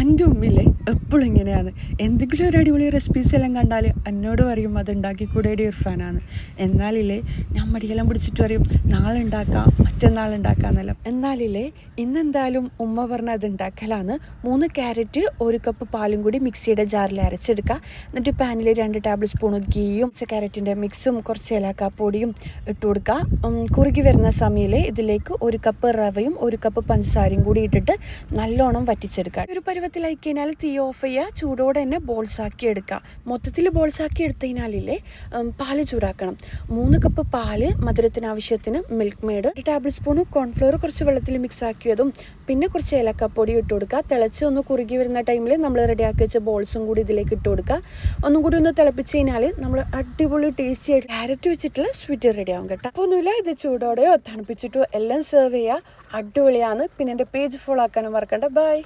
എൻ്റെ ഉമ്മില്ലേ എപ്പോഴും ഇങ്ങനെയാണ്. എന്തെങ്കിലും ഒരു അടിപൊളി റെസിപ്പീസ് എല്ലാം കണ്ടാൽ എന്നോട് പറയും അത് ഉണ്ടാക്കിക്കൂടേടി ഇർഫാനാണ്. എന്നാലില്ലേ ഞാൻ മടിയെല്ലാം പിടിച്ചിട്ട് പറയും നാളെ ഉണ്ടാക്കാം മറ്റന്നാൾ ഉണ്ടാക്കാമെന്നെല്ലാം. എന്നാലില്ലേ ഇന്നെന്തായാലും ഉമ്മ പറഞ്ഞ അത് ഉണ്ടാക്കലാണ്. 3 ക്യാരറ്റ് 1 കപ്പ് പാലും കൂടി മിക്സിയുടെ ജാറിൽ അരച്ചെടുക്കുക. എന്നിട്ട് പാനിൽ 2 ടേബിൾ സ്പൂൺ ഗീയും ക്യാരറ്റിൻ്റെ മിക്സും കുറച്ച് ഏലക്കാപ്പൊടിയും ഇട്ട് കൊടുക്കുക. കുറുകി വരുന്ന സമയത്ത് ഇതിലേക്ക് 1 കപ്പ് റവയും 1 കപ്പ് പഞ്ചസാരയും കൂടി ഇട്ടിട്ട് നല്ലോണം വറ്റിച്ചെടുക്കുക. ഒരു പരുവത്തിലായി കഴിഞ്ഞാൽ തീ ഓഫ് ചെയ്യുക. ചൂടോടെ തന്നെ ബോൾസ് ആക്കി എടുക്കുക. മൊത്തത്തിൽ ബോൾസ് ആക്കി എടുത്തു കഴിഞ്ഞാലില്ലേ പാല് ചൂടാക്കണം. 3 കപ്പ് പാല്, മധുരത്തിന് ആവശ്യത്തിന് milk made, 1 table spoon cornflour കുറച്ച് വെള്ളത്തിൽ മിക്സ് ആക്കിയതും പിന്നെ കുറച്ച് ഏലക്കപ്പൊടി ഇട്ട് കൊടുക്കുക. തിളച്ച് ഒന്ന് കുറുകി വരുന്ന ടൈമിൽ നമ്മൾ റെഡിയാക്കി വെച്ച ബോൾസും കൂടി ഇതിലേക്ക് ഇട്ട് കൊടുക്കുക. ഒന്നും കൂടി ഒന്ന് തിളപ്പിച്ച് കഴിഞ്ഞാൽ നമ്മൾ അടിപൊളി ടേസ്റ്റി ആയിട്ട് ക്യാരറ്റ് വെച്ചിട്ടുള്ള സ്വീറ്റ് റെഡി ആവും കേട്ടോ. അപ്പോൾ ഒന്നുമില്ല, ഇത് ചൂടോടെയോ തണുപ്പിച്ചിട്ടോ എല്ലാം സെർവ് ചെയ്യുക. അടിപൊളിയാണ്. പിന്നെ എൻ്റെ പേജ് ഫോളോ ആക്കാനും മറക്കണ്ട. ബൈ.